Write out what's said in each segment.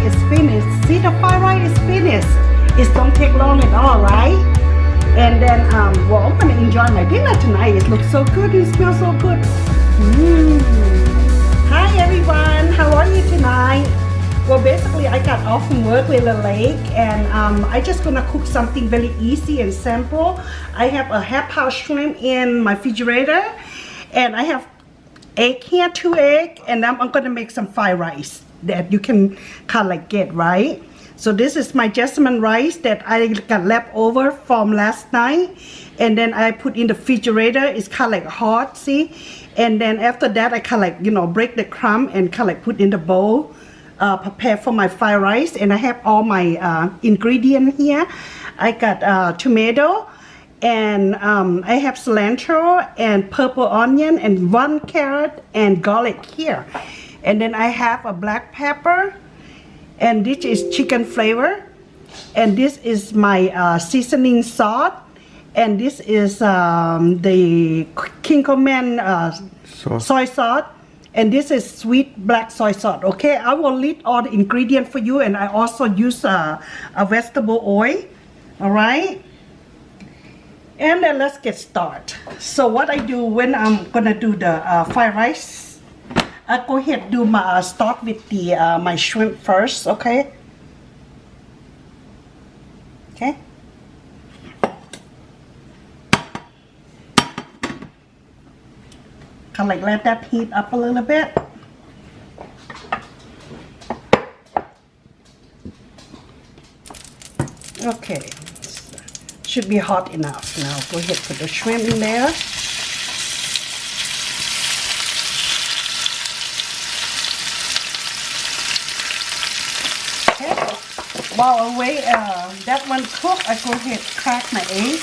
is finished. See, the fried rice is finished. It don't take long at all, right? And then, well, I'm gonna enjoy my dinner tonight. It looks so good. It smells so good. Hi everyone. How are you tonight? Well, basically, I got off from work really late, and I just gonna cook something very easy and simple. I have a half-pound shrimp in my refrigerator, and I have egg here, 2 eggs, and I'm gonna make some fried rice that you can kind of like get, right? So this is my Jasmine rice that I got left over from last night, and then I put in the refrigerator. It's kind of like hot, see? And then after that, I kind of like, you know, break the crumb and kind of like put in the bowl, prepare for my fried rice. And I have all my ingredient here. I got tomato, and I have cilantro and purple onion and 1 carrot and garlic here. And then I have a black pepper, and this is chicken flavor, and this is my seasoning salt, and this is the Kikkoman soy sauce, and this is sweet black soy sauce. Okay, I will list all the ingredients for you, and I also use a vegetable oil. All right, and then let's get started. So what I do when I'm gonna do the fried rice, I go ahead do my start with the my shrimp first. Okay. Okay. Kind of like let that heat up a little bit. Okay, should be hot enough. Now go ahead, put the shrimp in there. Okay, while I wait that one cook, I go ahead crack my egg.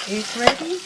Egg ready.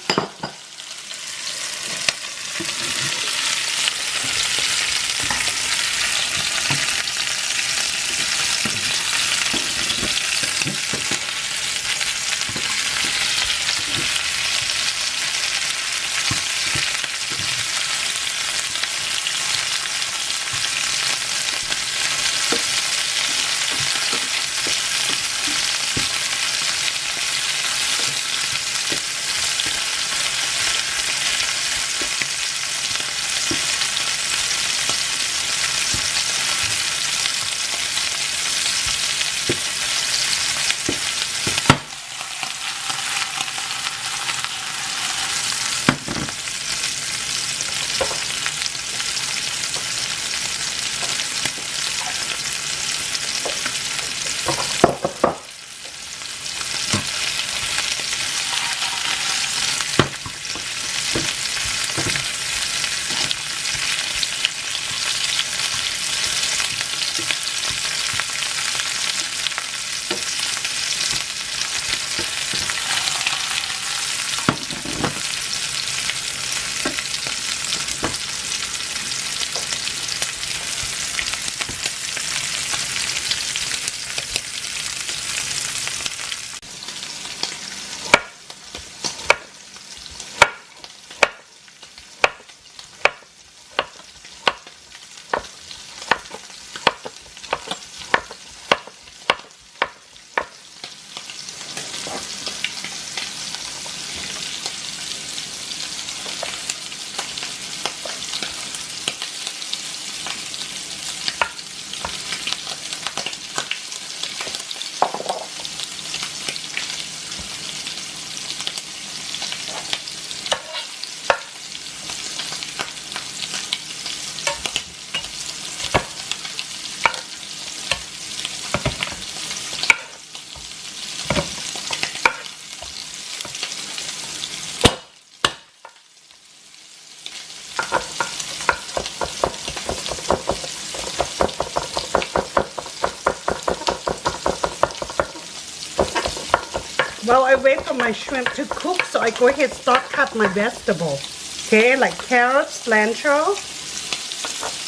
While I wait for my shrimp to cook, so I go ahead and start cut my vegetable. Okay, like carrots, cilantro,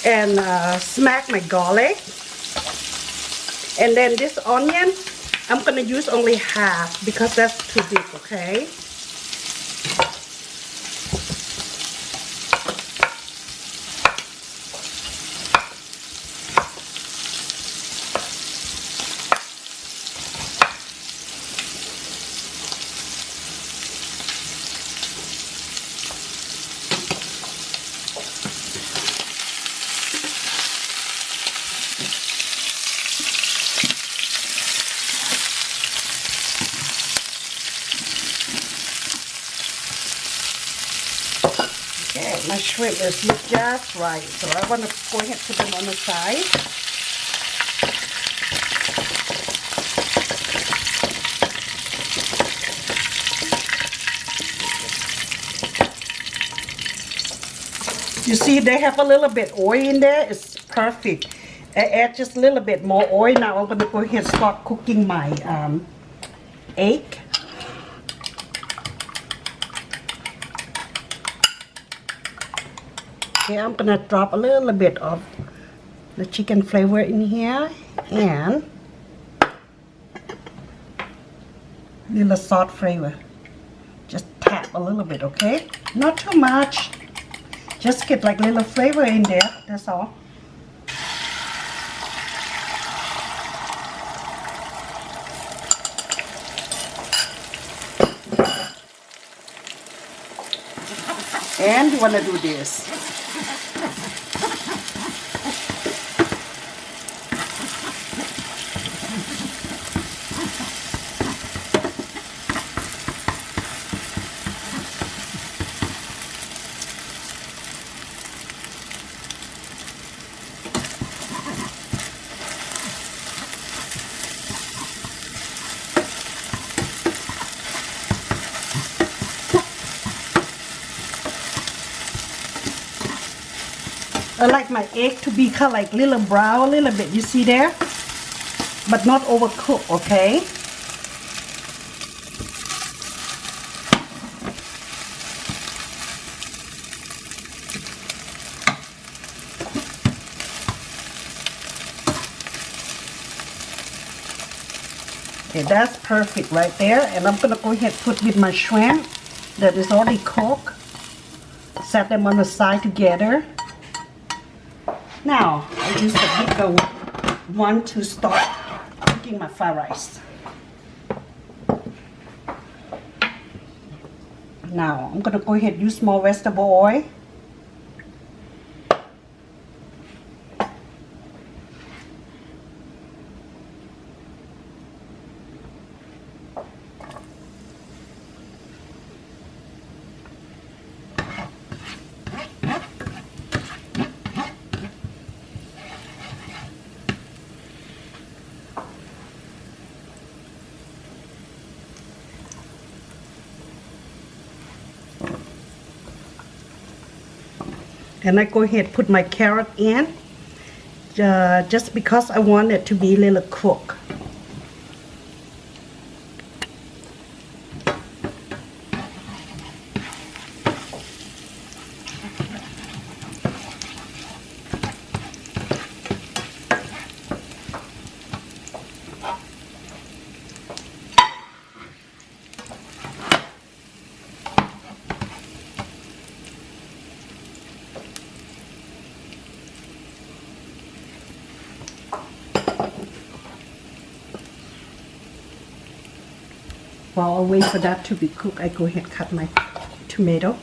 and smack my garlic. And then this onion, I'm gonna use only half because that's too big, okay? Okay, my shrimp is just right, so I want to go ahead and put them on the side. You see, they have a little bit oil in there. It's perfect. I add just a little bit more oil. Now I'm going to go ahead and start cooking my egg. Okay, I'm gonna drop a little bit of the chicken flavor in here and little salt flavor. Just tap a little bit, okay? Not too much. Just get like little flavor in there. That's all. And you wanna do this. I like my egg to be kind of like little brown a little bit, you see there? But not overcooked, okay? Okay, that's perfect right there. And I'm gonna go ahead and put with my shrimp that is already cooked. Set them on the side together. Now, I use the bigger one to start cooking my fried rice. Now, I'm going to go ahead and use more vegetable oil. And I go ahead and put my carrot in just because I want it to be a little cooked. While I wait for that to be cooked, I go ahead and cut my tomato.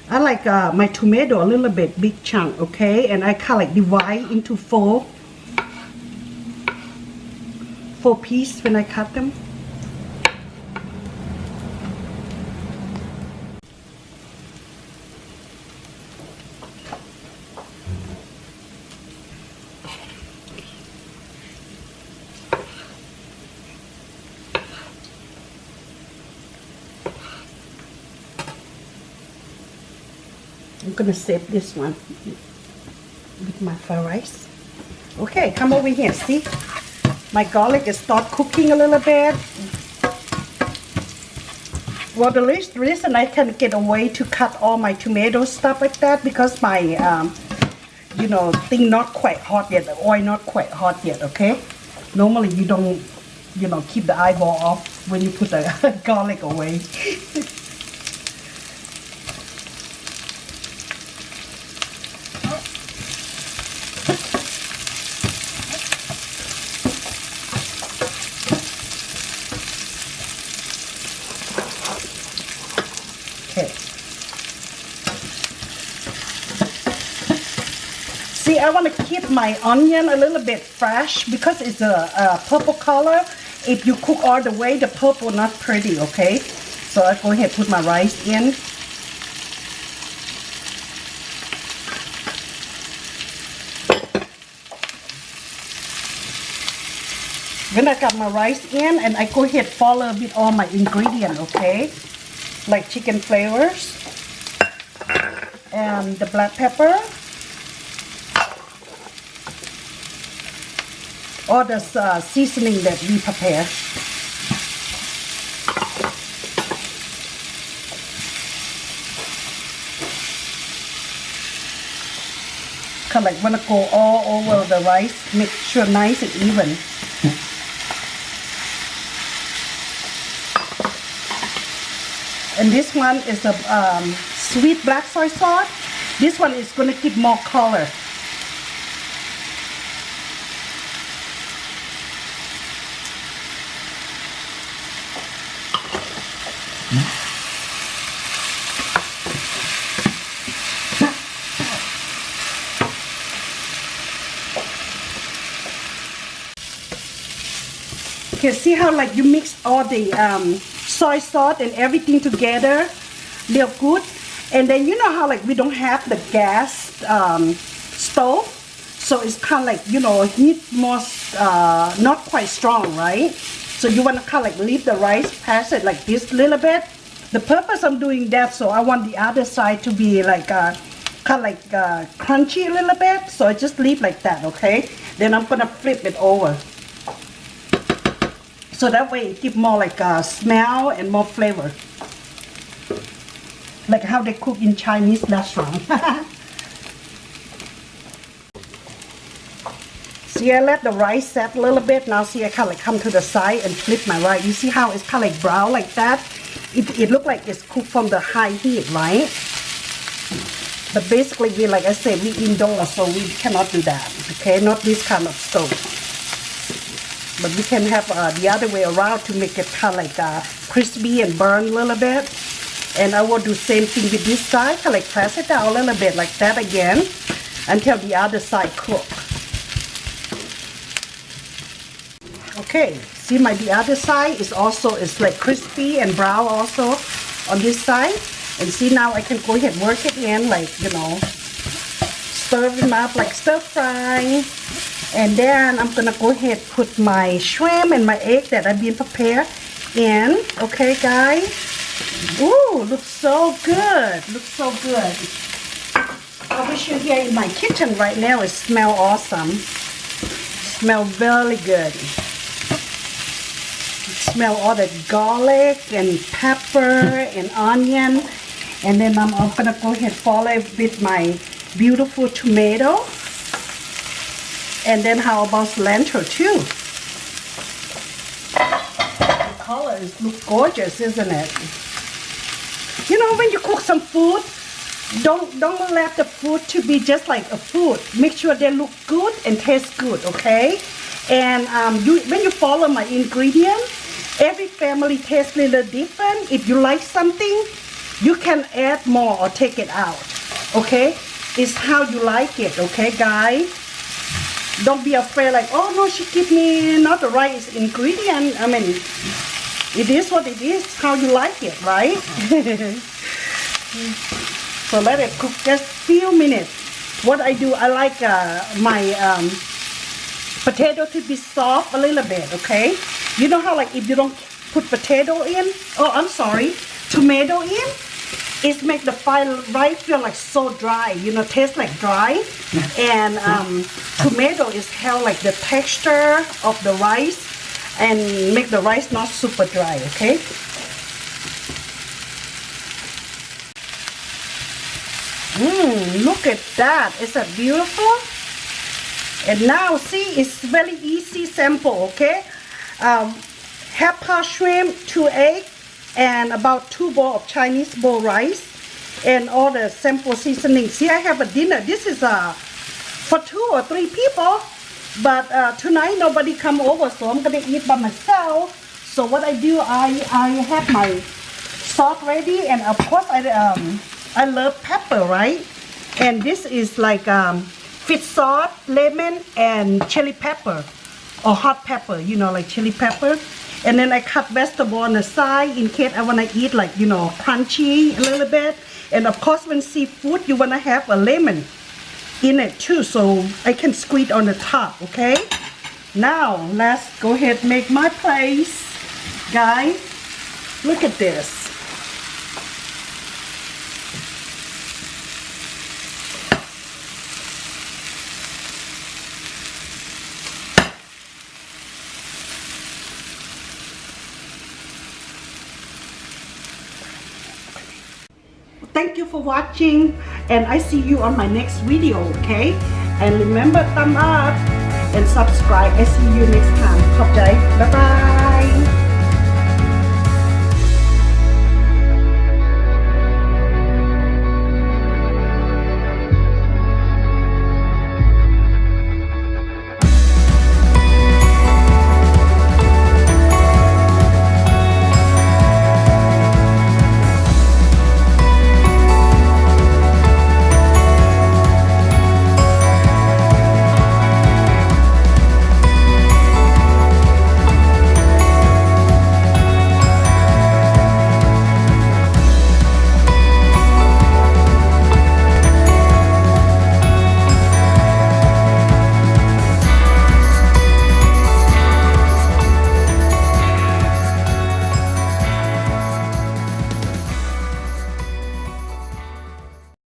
I like my tomato a little bit big chunk, okay? And I kind of like divide into four pieces when I cut them. I'm gonna save this one with my fried rice. Okay, come over here. See, my garlic is start cooking a little bit. Well, the reason I can get away to cut all my tomato stuff like that because my, you know, thing not quite hot yet, the oil not quite hot yet, okay? Normally you don't, you know, keep the eyeball off when you put the garlic away. Okay. See, I want to keep my onion a little bit fresh because it's a purple color. If you cook all the way, the purple not pretty, okay? So I go ahead and put my rice in. When I got my rice in, and I go ahead and follow with all my ingredients, okay? Like chicken flavors and the black pepper, all the seasoning that we prepare. Kind of like wanna go all over the rice, make sure nice and even. And this one is a sweet black soy sauce. This one is going to give more color. Okay, see how like you mix all the soy sauce and everything together real good. And then you know how like we don't have the gas stove, so it's kind of like, you know, heat more not quite strong, right? So you want to kind of like leave the rice past it like this a little bit. The purpose I'm doing that, so I want the other side to be like kind of like crunchy a little bit, so I just leave like that, okay? Then I'm gonna flip it over. So that way it gives more like a smell and more flavor. Like how they cook in Chinese restaurant. See, I let the rice set a little bit. Now see, I kind of like come to the side and flip my rice. You see how it's kind of like brown like that? It looks like it's cooked from the high heat, right? But basically, we, like I said, we indoors, so we cannot do that, okay? Not this kind of stove. But we can have the other way around to make it kind of like crispy and burn a little bit. And I will do same thing with this side, kind of like press it down a little bit like that again until the other side cook. Okay, see the other side is also like crispy and brown also on this side. And see, now I can go ahead and work it in, like, you know, stir them up like stir fry. And then I'm gonna go ahead and put my shrimp and my egg that I've been prepared in. Okay, guys. Ooh, looks so good. Looks so good. I wish you here in my kitchen right now. It smells awesome. Smell very good. Smell all the garlic and pepper and onion. And then I'm gonna go ahead and follow it with my beautiful tomato. And then how about cilantro too? The colors look gorgeous, isn't it? You know, when you cook some food, don't let the food to be just like a food. Make sure they look good and taste good, okay? And when you follow my ingredients, every family tastes a little different. If you like something, you can add more or take it out, okay? It's how you like it, okay, guys? Don't be afraid like, oh no, she give me not the right ingredient. I mean, it is what it is, how you like it, right? So let it cook just a few minutes. What I do, I like my potato to be soft a little bit, okay? You know how like if you don't put potato in, oh I'm sorry, tomato in, it make the fried rice feel like so dry, you know, taste like dry. And tomato is help like the texture of the rice and make the rice not super dry, okay? Look at that. Is that beautiful? And now see, it's very easy, simple, okay? Half pound shrimp, 2 eggs, and about 2 bowls of Chinese bowl rice, and all the simple seasoning. See, I have a dinner. This is for 2 or 3 people, but tonight nobody come over, so I'm gonna eat by myself. So what I do, I have my sauce ready, and of course I love pepper, right? And this is like fish sauce, lemon, and chili pepper, or hot pepper, you know, like chili pepper. And then I cut vegetable on the side in case I want to eat like, you know, crunchy a little bit. And of course when seafood, you want to have a lemon in it too, so I can squeeze on the top, okay? Now let's go ahead and make my place. Guys, look at this. Thank you for watching, and I see you on my next video, okay? And remember, thumb up and subscribe. I see you next time. Bye bye.